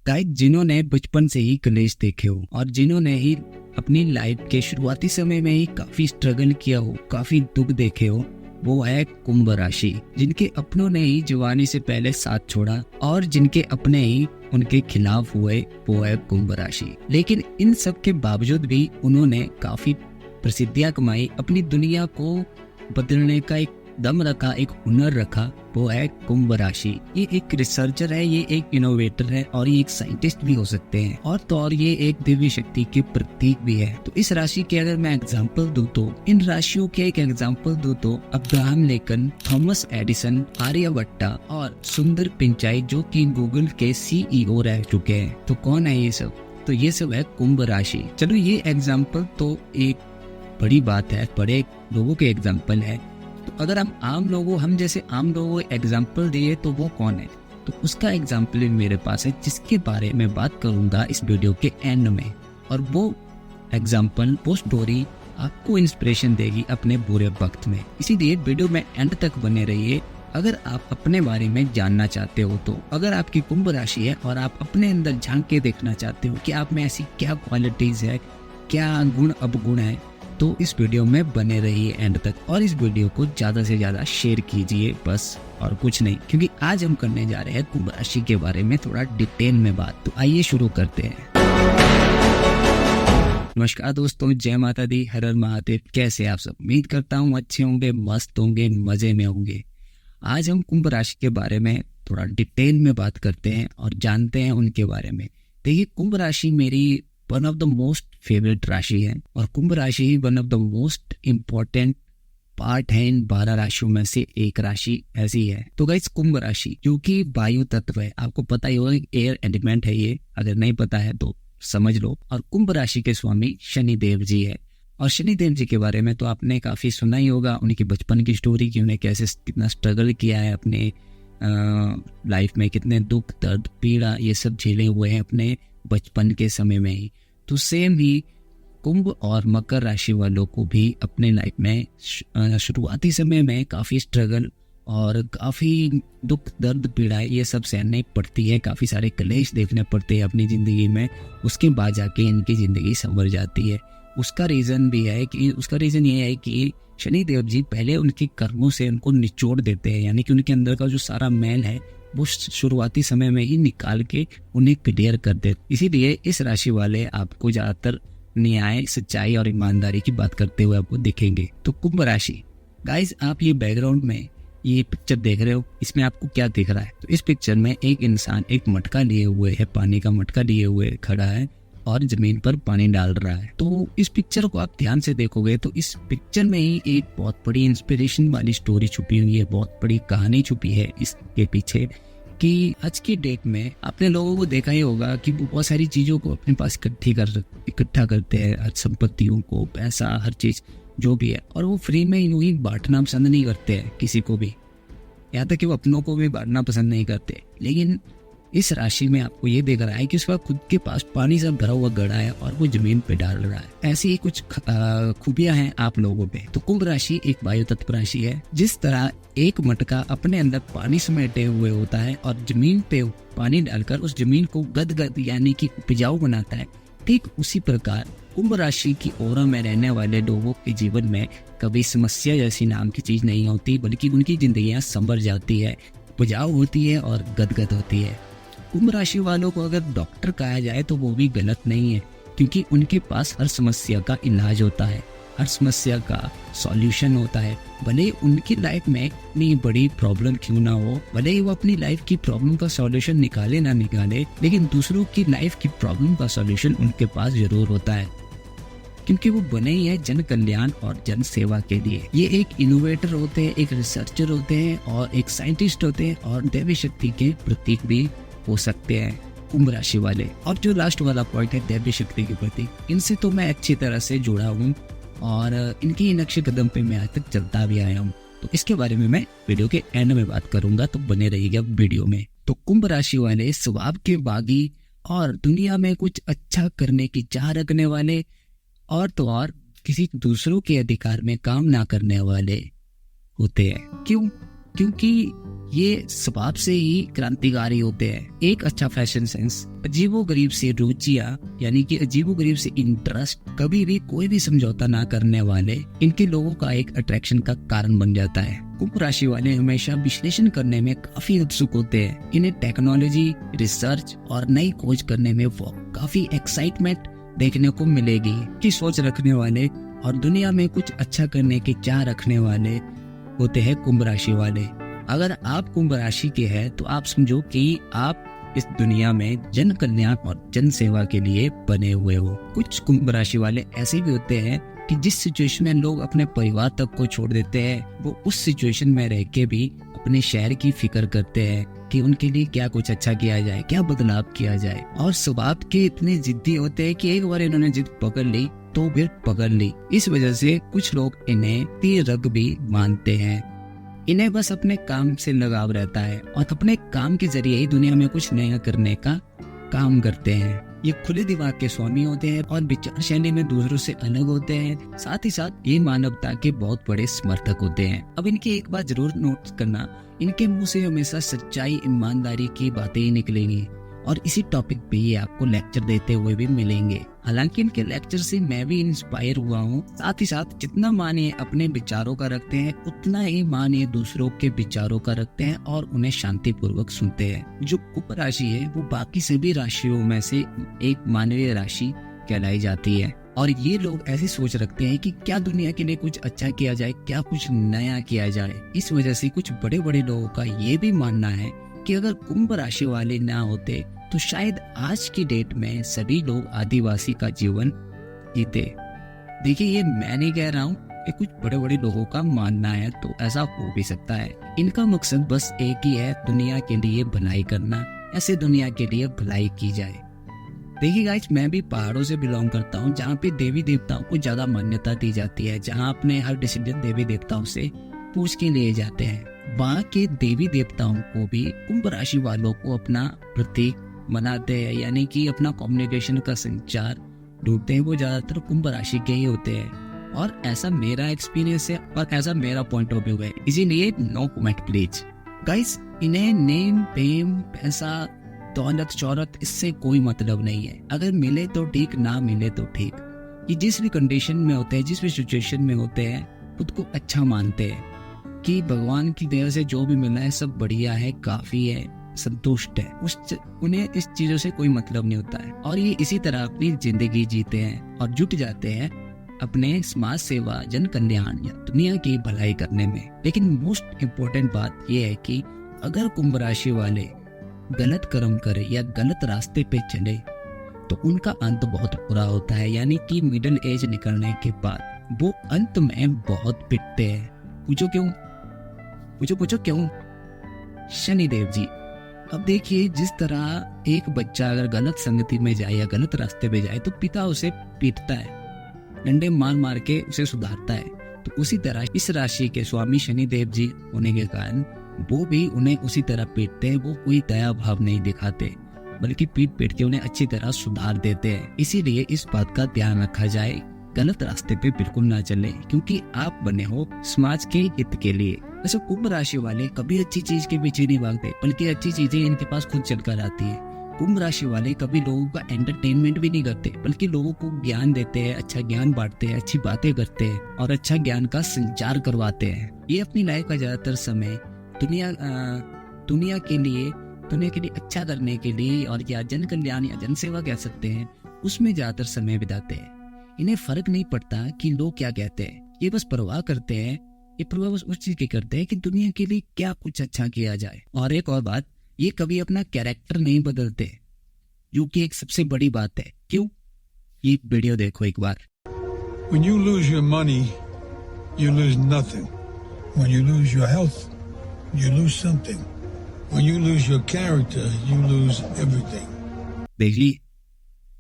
Guys, जिन्होंने बचपन से ही कॉलेज देखे हो और जिन्होंने ही अपनी लाइफ के शुरुआती समय में ही काफी स्ट्रगल किया हो, काफी दुख देखे हो, वो है कुंभ राशि। जिनके अपनों ने ही जवानी से पहले साथ छोड़ा और जिनके अपने ही उनके खिलाफ हुए, वो है कुंभ राशि। लेकिन इन सब के बावजूद भी उन्होंने काफी प्रसिद्धियां कमाई, अपनी दुनिया को बदलने का एक दम रखा, एक हुनर रखा, वो है कुंभ राशि। ये एक रिसर्चर है, ये एक इनोवेटर है और ये एक साइंटिस्ट भी हो सकते हैं और तो और ये एक दिव्य शक्ति के प्रतीक भी है। तो इस राशि के अगर मैं एग्जांपल दूं तो इन राशियों के एक एग्जांपल दूं तो Abraham Lincoln, Thomas Edison, Aryabhatta और सुंदर पिचाई, जो कि गूगल के CEO रह चुके हैं। तो कौन है ये सब? तो ये सब है कुंभ राशि। चलो, ये एग्जाम्पल तो एक बड़ी बात है, बड़े लोगों के एग्जाम्पल है। तो अगर हम जैसे आम लोगों को एग्जाम्पल दिए तो वो कौन है? तो उसका एग्जाम्पल भी मेरे पास है, जिसके बारे में बात करूंगा इस वीडियो के एंड में। और वो एग्जाम्पल, वो स्टोरी आपको इंस्पिरेशन देगी अपने बुरे वक्त में। इसीलिए वीडियो में एंड तक बने रहिए अगर आप अपने बारे में जानना चाहते हो। तो अगर आपकी कुंभ राशि है और आप अपने अंदर झांक के देखना चाहते हो कि आप में ऐसी क्या क्वालिटीज है, क्या गुण अवगुण है, तो इस वीडियो में बने रहिए एंड तक और इस वीडियो को ज्यादा से ज्यादा शेयर कीजिए, बस और कुछ नहीं। क्योंकि आज हम करने जा रहे हैं कुंभ राशि के बारे में थोड़ा डिटेल में बात। तो आइए शुरू करते हैं। नमस्कार दोस्तों, जय माता दी, हर हर महादेव। कैसे आप सब? उम्मीद करता हूँ अच्छे होंगे, मस्त होंगे, मजे में होंगे। आज हम कुंभ राशि के बारे में थोड़ा डिटेल में बात करते हैं और जानते हैं उनके बारे में। देखिए, कुंभ राशि मेरी one of the most favourite राशि है और कुंभ राशि ही one of the most important part है। इन 12 राशियों में से एक राशि ऐसी है। तो गाइस, कुंभ राशि जो कि वायु तत्व है, आपको पता ही होगा, एयर एलिमेंट है ये। अगर नहीं पता है तो समझ लो। और कुंभ राशि के स्वामी शनिदेव जी है। और शनिदेव जी के बारे में तो आपने काफी सुना ही होगा, उनकी बचपन की स्टोरी की, उन्हें कैसे कितना स्ट्रगल किया है अपने लाइफ में, कितने दुख, दर्द, पीड़ा, ये सब झेले हुए हैं अपने बचपन के समय में ही। तो सेम ही कुंभ और मकर राशि वालों को भी अपने लाइफ में शुरुआती समय में काफ़ी स्ट्रगल और काफ़ी दुख, दर्द, पीड़ा, ये सब सहने पड़ती है, काफ़ी सारे क्लेश देखने पड़ते हैं अपनी ज़िंदगी में। उसके बाद जाके इनकी ज़िंदगी संवर जाती है। उसका रीज़न ये है कि शनिदेव जी पहले उनके कर्मों से उनको निचोड़ देते हैं, यानी कि उनके अंदर का जो सारा मैल है वो शुरुआती समय में ही निकाल के उन्हें क्लियर कर दे। इसीलिए इस राशि वाले आपको ज्यादातर न्याय, सच्चाई और ईमानदारी की बात करते हुए आपको दिखेंगे। तो कुंभ राशि, गाइस, आप ये बैकग्राउंड में ये पिक्चर देख रहे हो, इसमें आपको क्या दिख रहा है? तो इस पिक्चर में एक इंसान एक मटका लिए हुए है, पानी का मटका लिए हुए खड़ा है और जमीन पर पानी डाल रहा है। तो इस पिक्चर को आप ध्यान से देखोगे तो इस पिक्चर में ही एक बहुत बड़ी इंस्पिरेशन वाली स्टोरी छुपी हुई है, बहुत बड़ी कहानी छुपी है इसके पीछे। कि आज की डेट में आपने लोगों को देखा ही होगा कि वो बहुत सारी चीजों को अपने पास इकट्ठा करते हैं, हर संपत्तियों को, पैसा, हर चीज जो भी है, और वो फ्री में यूं ही बांटना पसंद नहीं करते हैं किसी को भी, यहाँ तक कि वो अपनों को भी बांटना पसंद नहीं करते। लेकिन इस राशि में आपको ये देख रहा है कि उसका खुद के पास पानी से भरा हुआ घड़ा है और वो जमीन पे डाल रहा है। ऐसी ही कुछ खूबियां हैं आप लोगों पे। तो कुंभ राशि एक वायु तत्व राशि है। जिस तरह एक मटका अपने अंदर पानी समेटे हुए होता है और जमीन पे पानी डालकर उस जमीन को गदगद यानी कि उपजाऊ बनाता है, ठीक उसी प्रकार कुंभ राशि की ओरा में रहने वाले लोगों के जीवन में कभी समस्या जैसी नाम की चीज नहीं होती, बल्कि उनकी जिंदगियां संवर जाती है, उपजाऊ होती है और गदगद होती है। कुंभ राशि वालों को अगर डॉक्टर कहा जाए तो वो भी गलत नहीं है, क्योंकि उनके पास हर समस्या का इलाज होता है, हर समस्या का सॉल्यूशन होता है। भले उनकी लाइफ में इतनी बड़ी प्रॉब्लम क्यों ना हो, भले ही वो अपनी लाइफ की प्रॉब्लम का सॉल्यूशन निकाले ना निकाले, लेकिन दूसरों की लाइफ की प्रॉब्लम का सॉल्यूशन उनके पास जरूर होता है, क्योंकि वो बने ही है जन कल्याण और जन सेवा के लिए। ये एक इनोवेटर होते हैं, एक रिसर्चर होते हैं और एक साइंटिस्ट होते हैं और दैवी शक्ति के प्रतीक भी हो सकते हैं कुंभ राशि वाले। और जो लास्ट वाला पॉइंट है दैवी शक्ति के प्रतीक, इनसे तो मैं अच्छी तरह से जुड़ा हूँ और इनकी नक्शे कदम पे मैं आज तक चलता भी आया हूँ। तो इसके बारे में मैं वीडियो के एंड में बात करूंगा, तो बने रहिएगा वीडियो में। तो कुंभ राशि वाले स्वभाव के बागी और दुनिया में कुछ अच्छा करने की चाह रखने वाले और तो और किसी दूसरों के अधिकार में काम ना करने वाले होते हैं। क्यों? क्योंकि ये स्वभाव से ही क्रांतिकारी होते हैं। एक अच्छा फैशन सेंस, अजीबोगरीब से रुचियां यानी कि अजीबोगरीब से इंटरेस्ट, कभी भी कोई भी समझौता ना करने वाले इनके लोगों का एक अट्रैक्शन का कारण बन जाता है। कुंभ राशि वाले हमेशा विश्लेषण करने में काफी उत्सुक होते हैं। इन्हें टेक्नोलॉजी, रिसर्च और नई खोज करने में काफी एक्साइटमेंट देखने को मिलेगी। की सोच रखने वाले और दुनिया में कुछ अच्छा करने की चाह रखने वाले होते हैं कुंभ राशि वाले। अगर आप कुंभ राशि के हैं तो आप समझो कि आप इस दुनिया में जन कल्याण और जन सेवा के लिए बने हुए हो। कुछ कुंभ राशि वाले ऐसे भी होते हैं कि जिस सिचुएशन में लोग अपने परिवार तक को छोड़ देते हैं, वो उस सिचुएशन में रह के भी अपने शहर की फिक्र करते हैं कि उनके लिए क्या कुछ अच्छा किया जाए, क्या बदलाव किया जाए। और स्वभाव के इतने जिद्दी होते हैं कि एक बार इन्होंने जिद पकड़ ली तो फिर पकड़ ली। इस वजह से कुछ लोग इन्हें तीर रग भी मानते हैं। इन्हें बस अपने काम से लगाव रहता है और अपने काम के जरिए ही दुनिया में कुछ नया करने का काम करते हैं। ये खुले दिमाग के स्वामी होते हैं और विचार शैली में दूसरों से अलग होते हैं। साथ ही साथ ये मानवता के बहुत बड़े समर्थक होते हैं। अब इनकी एक बात जरूर नोट करना, इनके मुंह से हमेशा सच्चाई, ईमानदारी की बातें ही निकलेंगी और इसी टॉपिक पे ये आपको लेक्चर देते हुए भी मिलेंगे। हालांकि इनके लेक्चर से मैं भी इंस्पायर हुआ हूँ। साथ ही साथ जितना मान ये अपने विचारों का रखते हैं, उतना ही मान ये दूसरों के विचारों का रखते हैं और उन्हें शांति पूर्वक सुनते हैं। जो कुंभ राशि है वो बाकी सभी राशियों में से एक मानवीय राशि कहलाई जाती है और ये लोग ऐसी सोच रखते हैं कि क्या दुनिया के लिए कुछ अच्छा किया जाए, क्या कुछ नया किया जाए। इस वजह से कुछ बड़े बड़े लोगों का ये भी मानना है कि अगर कुंभ राशि वाले ना होते तो शायद आज की डेट में सभी लोग आदिवासी का जीवन जीते। देखिए, ये मैं नहीं कह रहा हूँ, ये कुछ बड़े बड़े लोगों का मानना है, तो ऐसा हो भी सकता है। इनका मकसद बस एक ही है, दुनिया के लिए भलाई करना, ऐसे दुनिया के लिए भलाई की जाए। देखिए गाइस, मैं भी पहाड़ों से बिलोंग करता हूँ जहाँ पे देवी देवताओं को ज्यादा मान्यता दी जाती है, जहाँ अपने हर डिसीजन देवी देवताओं से पूछ के लिए जाते हैं। वहाँ के देवी देवताओं को भी कुंभ राशि वालों को अपना प्रतीक मनाते हैं, यानी कि अपना कम्युनिकेशन का संचार ढूंढते हैं। वो ज्यादातर कुंभ राशि के ही होते हैं और ऐसा मेरा एक्सपीरियंस है और ऐसा मेरा पॉइंट ऑफ व्यू है। इसीलिए नो कमेंट प्लीज गाइस। इन्हें नेम, फेम, पैसा, दौलत, शोहरत इससे कोई मतलब नहीं है। अगर मिले तो ठीक, ना मिले तो ठीक। ये जिस भी कंडीशन में होते हैं, जिस भी सिचुएशन में होते हैं, खुद को अच्छा मानते हैं कि भगवान की दया से जो भी मिला है सब बढ़िया है, काफी है, संतुष्ट है। उन्हें इस चीजों से कोई मतलब नहीं होता है और ये इसी तरह अपनी जिंदगी जीते हैं और जुट जाते हैं अपने समाज सेवा, जन कल्याण या दुनिया की भलाई करने में। लेकिन मोस्ट इम्पोर्टेंट बात यह है कि अगर कुंभ राशि वाले गलत कर्म करे या गलत रास्ते पे चले तो उनका अंत बहुत बुरा होता है, यानी कि मिडिल एज निकलने के बाद वो अंत में बहुत पिटते हैं। पूछो क्यों? पूछो क्यों? शनिदेव जी। अब देखिए, जिस तरह एक बच्चा अगर गलत संगति में जाए या गलत रास्ते पे जाए तो पिता उसे पीटता है, डंडे मार मार के उसे सुधारता है। तो उसी तरह इस राशि के स्वामी शनिदेव जी होने के कारण वो भी उन्हें उसी तरह पीटते हैं। वो कोई दया भाव नहीं दिखाते, बल्कि पीट पीट के उन्हें अच्छी तरह सुधार देते हैं। इसीलिए इस बात का ध्यान रखा जाए, गलत रास्ते पे बिल्कुल ना चले, क्योंकि आप बने हो समाज के हित के लिए। वैसे कुंभ राशि वाले कभी अच्छी चीज के पीछे नहीं भागते, बल्कि अच्छी चीजें इनके पास खुद चलकर आती है। कुंभ राशि वाले कभी लोगों का एंटरटेनमेंट भी नहीं करते, बल्कि लोगों को ज्ञान देते हैं, अच्छा ज्ञान बांटते हैं, अच्छी बातें करते हैं और अच्छा ज्ञान का संचार करवाते हैं। ये अपनी लाइफ का ज्यादातर समय दुनिया के लिए अच्छा करने के लिए और या जन कल्याण या जन सेवा कह सकते हैं, उसमें ज्यादातर समय बिताते हैं। इन्हें फर्क नहीं पड़ता कि लोग क्या कहते हैं, ये बस परवाह करते हैं, ये परवाह बस उस चीज की करते हैं कि दुनिया के लिए क्या कुछ अच्छा किया जाए। और एक और बात, ये कभी अपना कैरेक्टर नहीं बदलते, जो कि एक सबसे बड़ी बात है। क्यों? ये वीडियो देखो एक बार। When you lose your money, you lose nothing. When you lose your health, you lose something. When you lose your character, you lose everything. देखिए,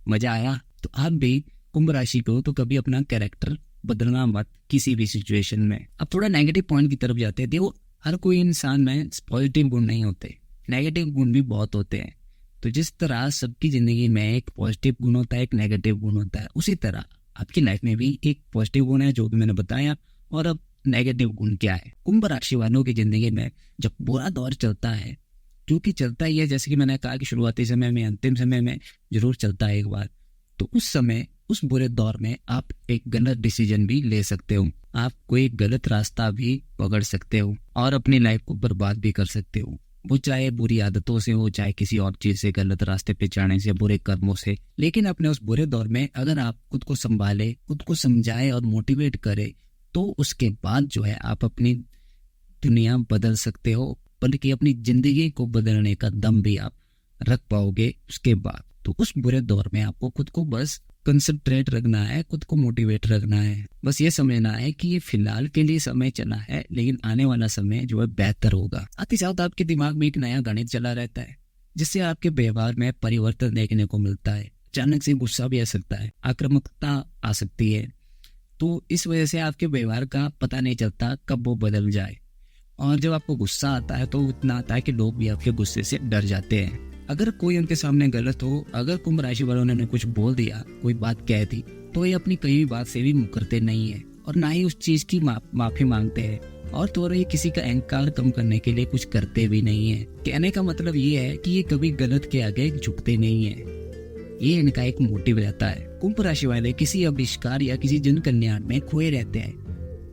मजा आया? तो आप भी कुंभ राशि को तो कभी अपना कैरेक्टर बदलना मत किसी भी सिचुएशन में। अब थोड़ा नेगेटिव पॉइंट की तरफ जाते हैं। देखो, हर कोई इंसान में पॉजिटिव गुण नहीं होते, नेगेटिव गुण भी बहुत होते हैं। तो जिस तरह सबकी जिंदगी में एक पॉजिटिव गुण होता है, एक नेगेटिव गुण होता है, उसी तरह आपकी लाइफ में भी एक पॉजिटिव गुण है जो कि मैंने बताया, और अब नेगेटिव गुण क्या है। कुंभ राशि वालों की जिंदगी में जब बुरा दौर चलता है, क्योंकि चलता ही है, जैसे कि मैंने कहा कि शुरुआती समय में, अंतिम समय में जरूर चलता है एक बार, तो उस समय, उस बुरे दौर में आप एक गलत डिसीजन भी ले सकते हो, आप कोई गलत रास्ता भी पकड़ सकते हो और अपनी लाइफ को बर्बाद भी कर सकते हो। वो चाहे बुरी आदतों से हो, चाहे किसी और चीज से, गलत रास्ते पे जाने से, बुरे कर्मों से। लेकिन अपने उस बुरे दौर में अगर आप खुद को संभाले, खुद को समझाए और मोटिवेट करे, तो उसके बाद जो है आप अपनी दुनिया बदल सकते हो, बल्कि अपनी जिंदगी को बदलने का दम भी आप रख पाओगे उसके बाद। तो उस बुरे दौर में आपको खुद को बस कंसंट्रेट रखना है, खुद को मोटिवेट रखना है। बस ये समझना है कि ये फिलहाल के लिए समय चला है, लेकिन आने वाला समय जो है बेहतर होगा। साथ ही साथ आपके दिमाग में एक नया गणित चला रहता है, जिससे आपके व्यवहार में परिवर्तन देखने को मिलता है। अचानक से गुस्सा भी आ सकता है, आक्रामकता आ सकती है, तो इस वजह से आपके व्यवहार का पता नहीं चलता कब वो बदल जाए। और जब आपको गुस्सा आता है तो इतना आता है कि लोग भी आपके गुस्से से डर जाते हैं। अगर कोई उनके सामने गलत हो, अगर कुंभ राशि वालों ने कुछ बोल दिया, कोई बात कह दी, तो ये अपनी कई बात से भी मुकरते नहीं है और ना ही उस चीज की माफी मांगते हैं, और तो और ये किसी का अहंकार कम करने के लिए कुछ करते भी नहीं है। कहने का मतलब ये है कि ये कभी गलत के आगे झुकते नहीं है, ये इनका एक मोटिव रहता है। कुंभ राशि वाले किसी आविष्कार या किसी जन कल्याण में खोए रहते हैं,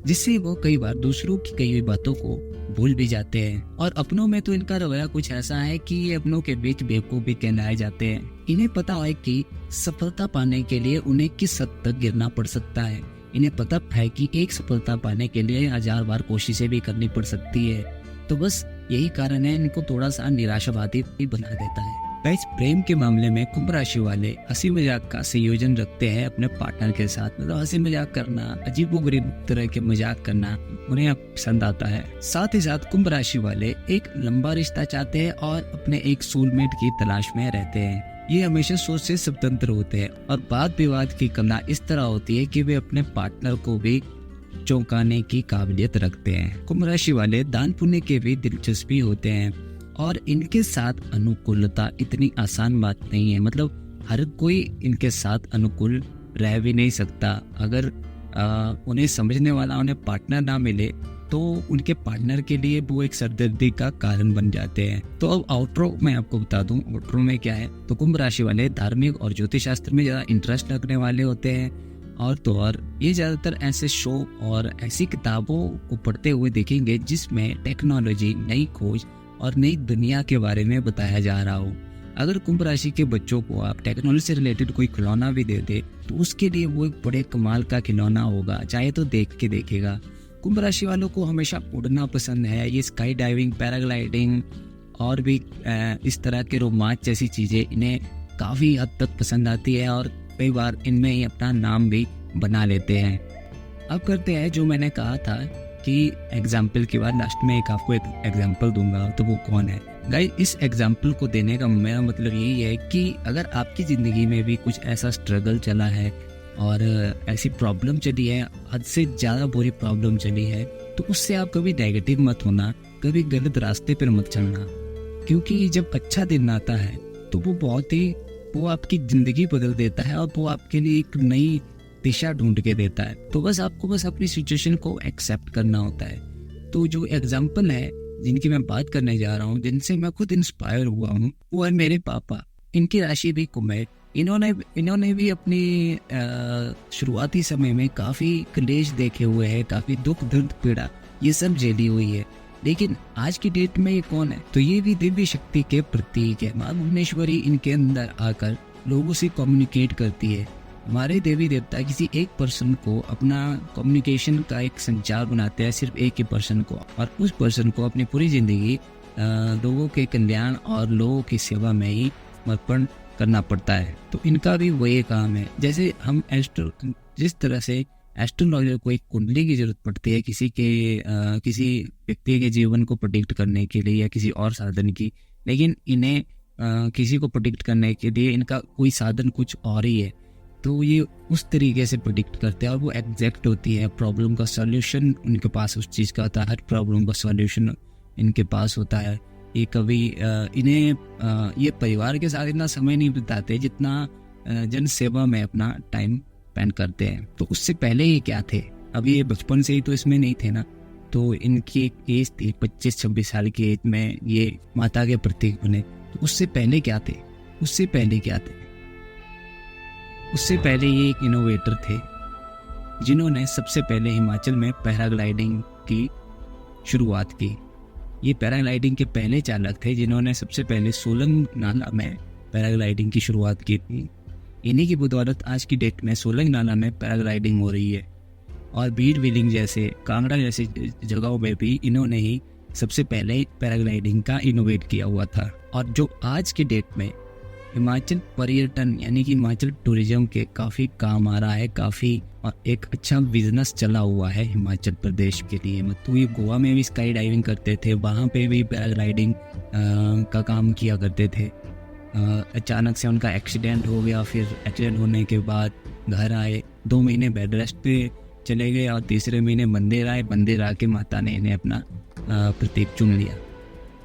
जिससे वो कई बार दूसरों की कही हुई बातों को भूल भी जाते हैं। और अपनों में तो इनका रवैया कुछ ऐसा है कि ये अपनों के बीच बेवकूफ भी कहलाए जाते हैं। इन्हें पता है कि सफलता पाने के लिए उन्हें किस हद तक गिरना पड़ सकता है। इन्हें पता है कि एक सफलता पाने के लिए 1000 बार कोशिशें भी करनी पड़ सकती है। तो बस यही कारण है इनको थोड़ा सा निराशावादी भी बना देता है। गाइस, प्रेम के मामले में कुंभ राशि वाले हंसी मजाक का संयोजन रखते हैं अपने पार्टनर के साथ। मतलब हंसी मजाक करना, अजीबोगरीब तरह के मजाक करना उन्हें पसंद आता है। साथ ही साथ कुंभ राशि वाले एक लंबा रिश्ता चाहते हैं और अपने एक सोलमेट की तलाश में रहते हैं। ये हमेशा सोच से स्वतंत्र होते हैं और वाद विवाद की कला इस तरह होती है कि वे अपने पार्टनर को भी चौंकाने की काबिलियत रखते हैं। कुंभ राशि वाले दान पुण्य के भी दिलचस्पी होते हैं और इनके साथ अनुकूलता इतनी आसान बात नहीं है। मतलब हर कोई इनके साथ अनुकूल रह भी नहीं सकता। अगर उन्हें समझने वाला, उन्हें पार्टनर ना मिले, तो उनके पार्टनर के लिए वो एक सरदर्दी का कारण बन जाते हैं। तो अब आउटरो मैं आपको बता दूं, आउटरो में क्या है। तो कुंभ राशि वाले धार्मिक और ज्योतिष शास्त्र में ज़्यादा इंटरेस्ट रखने वाले होते हैं, और तो और ये ज़्यादातर ऐसे शो और ऐसी किताबों को पढ़ते हुए देखेंगे जिसमें टेक्नोलॉजी, नई खोज और नई दुनिया के बारे में बताया जा रहा हो। अगर कुंभ राशि के बच्चों को आप टेक्नोलॉजी से रिलेटेड कोई खिलौना भी दे दे, तो उसके लिए वो एक बड़े कमाल का खिलौना होगा, चाहे तो देख के देखेगा। कुंभ राशि वालों को हमेशा उड़ना पसंद है। ये स्काई डाइविंग, पैराग्लाइडिंग और भी इस तरह के रोमांच जैसी चीज़ें इन्हें काफ़ी हद तक पसंद आती है और कई बार इनमें ही अपना नाम भी बना लेते हैं। अब करते हैं जो मैंने कहा था कि एग्जाम्पल के बाद लास्ट में एक आपको एक एग्जाम्पल दूंगा, तो वो कौन है। गाइस, इस एग्जाम्पल को देने का मेरा मतलब यही है कि अगर आपकी ज़िंदगी में भी कुछ ऐसा स्ट्रगल चला है और ऐसी प्रॉब्लम चली है, हद से ज़्यादा बुरी प्रॉब्लम चली है, तो उससे आप कभी नेगेटिव मत होना, कभी गलत रास्ते पर मत चलना। क्योंकि जब अच्छा दिन आता है तो वो आपकी ज़िंदगी बदल देता है और वो आपके लिए एक नई दिशा ढूंढ के देता है। तो बस आपको अपनी सिचुएशन को एक्सेप्ट करना होता है। तो जो एग्जाम्पल है जिनकी मैं बात करने जा रहा हूँ, जिनसे मैं खुद इंस्पायर हुआ हूँ, वो है मेरे पापा। इनकी राशि भी कुंभ है। इन्होंने भी अपनी शुरुआती समय में काफ़ी क्लेश देखे हुए हैं, काफ़ी दुख दर्द पीड़ा ये सब झेली हुई है। लेकिन आज की डेट में ये कौन है? तो ये भी दिव्य शक्ति के प्रतीक है। माँ भुवनेश्वरी इनके अंदर आकर लोगों से कम्युनिकेट करती है। हमारे देवी देवता किसी एक पर्सन को अपना कम्युनिकेशन का एक संचार बनाते हैं, सिर्फ एक ही पर्सन को, और उस पर्सन को अपनी पूरी जिंदगी लोगों के कल्याण और लोगों की सेवा में ही समर्पण करना पड़ता है। तो इनका भी वही काम है। जैसे हम जिस तरह से एस्ट्रोलॉजर को एक कुंडली की जरूरत पड़ती है किसी व्यक्ति के जीवन को प्रेडिक्ट करने के लिए या किसी और साधन की, लेकिन इन्हें किसी को प्रेडिक्ट करने के लिए इनका कोई साधन कुछ और ही है। तो ये उस तरीके से प्रेडिक्ट करते हैं और वो एग्जैक्ट होती है। प्रॉब्लम का सॉल्यूशन उनके पास उस चीज़ का होता है, हर प्रॉब्लम का सॉल्यूशन इनके पास होता है। ये कभी इन्हें ये परिवार के साथ इतना समय नहीं बिताते जितना जन सेवा में अपना टाइम स्पेंड करते हैं। तो उससे पहले ये क्या थे? अभी ये बचपन से ही तो इसमें नहीं थे ना, तो इनकी एक एज थी 25-26 साल की एज में ये माता के प्रतीक बने। तो उससे पहले क्या थे, उससे पहले ये एक इनोवेटर थे जिन्होंने सबसे पहले हिमाचल में पैराग्लाइडिंग की शुरुआत की। ये पैराग्लाइडिंग के पहले चालक थे जिन्होंने सबसे पहले सोलंग नाला में पैराग्लाइडिंग की शुरुआत की थी। इन्हीं की बदौलत आज की डेट में सोलंग नाला में पैराग्लाइडिंग हो रही है, और बीर विलिंग जैसे, कांगड़ा जैसे जगहों में भी इन्होंने ही सबसे पहले पैराग्लाइडिंग का इनोवेट किया हुआ था। और जो आज के डेट में हिमाचल पर्यटन यानी कि हिमाचल टूरिज्म के काफ़ी काम आ रहा है, काफ़ी एक अच्छा बिजनेस चला हुआ है हिमाचल प्रदेश के लिए। मतलब ये गोवा में भी स्काई डाइविंग करते थे, वहाँ पे भी पैराग्लाइडिंग का काम किया करते थे। अचानक से उनका एक्सीडेंट हो गया, फिर एक्सीडेंट होने के बाद घर आए, 2 महीने बेड रेस्ट पे चले गए और तीसरे महीने मंदिर आए। मंदिर आके माता ने इन्हें अपना प्रतीक चुन लिया।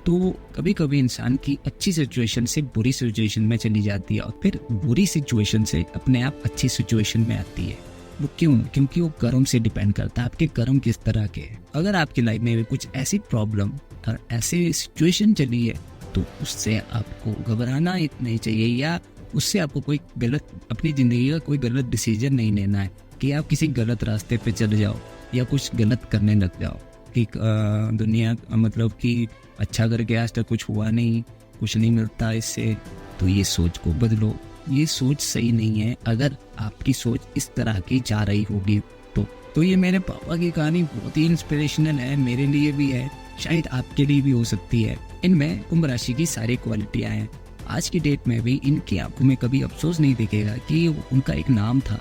तो कभी कभी इंसान की अच्छी सिचुएशन से बुरी सिचुएशन में चली जाती है, और फिर बुरी सिचुएशन से अपने आप अच्छी सिचुएशन में आती है। वो क्यों? क्योंकि वो कर्म से डिपेंड करता है, आपके कर्म किस तरह के हैं। अगर आपकी लाइफ में भी कुछ ऐसी प्रॉब्लम और ऐसी सिचुएशन चली है, तो उससे आपको घबराना नहीं चाहिए, या उससे आपको कोई गलत, अपनी ज़िंदगी का कोई गलत डिसीजन नहीं लेना है कि आप किसी गलत रास्ते पे चले जाओ या कुछ गलत करने लग जाओ कि दुनिया मतलब कि अच्छा करके आज तक कुछ हुआ नहीं, कुछ नहीं मिलता इससे। तो ये सोच को बदलो, ये सोच सही नहीं है। अगर आपकी सोच इस तरह की जा रही होगी तो ये मेरे पापा की कहानी बहुत ही इंस्पिरेशनल है, मेरे लिए भी है, शायद आपके लिए भी हो सकती है। इनमें कुंभ राशि की सारी क्वालिटियाँ हैं। आज की डेट में भी इनकी आंखों में कभी अफसोस नहीं दिखेगा कि उनका एक नाम था,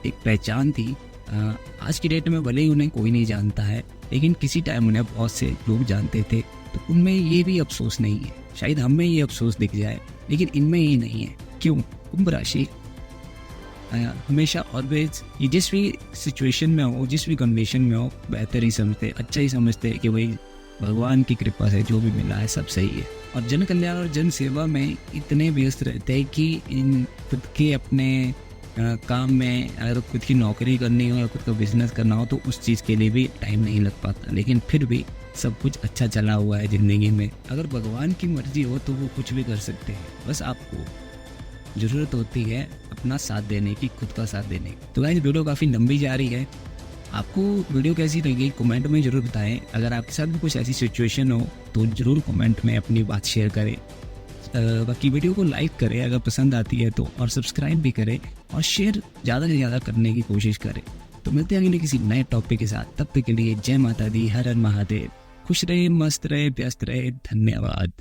एक पहचान थी। आज की डेट में भले ही उन्हें कोई नहीं जानता है, लेकिन किसी टाइम उन्हें बहुत से लोग जानते थे, तो उनमें ये भी अफसोस नहीं है। शायद हमें ये अफसोस दिख जाए, लेकिन इनमें ये नहीं है। क्यों? कुंभ राशि हमेशा ऑलवेज, ये जिस भी सिचुएशन में हो, जिस भी कंडीशन में हो, बेहतर ही समझते, अच्छा ही समझते कि भाई भगवान की कृपा से जो भी मिला है सब सही है। और जन कल्याण और जन सेवा में इतने व्यस्त रहते हैं कि इन खुद के अपने काम में, अगर खुद की नौकरी करनी हो या खुद का बिजनेस करना हो, तो उस चीज़ के लिए भी टाइम नहीं लग पाता। लेकिन फिर भी सब कुछ अच्छा चला हुआ है ज़िंदगी में। अगर भगवान की मर्जी हो तो वो कुछ भी कर सकते हैं, बस आपको ज़रूरत होती है अपना साथ देने की, खुद का साथ देने की। तो गाइस, वीडियो काफ़ी लंबी जा रही है। आपको वीडियो कैसी लगी कमेंट में ज़रूर बताएं। अगर आपके साथ भी कुछ ऐसी सिचुएशन हो तो ज़रूर कमेंट में अपनी बात शेयर करें। बाकी वीडियो को लाइक करें अगर पसंद आती है तो, और सब्सक्राइब भी करें और शेयर ज़्यादा से ज़्यादा करने की कोशिश करें। तो मिलते हैं अगले किसी नए टॉपिक के साथ। तब तक के लिए जय माता दी, हर हर महादेव। खुश रहे, मस्त रहे, व्यस्त रहे। धन्यवाद।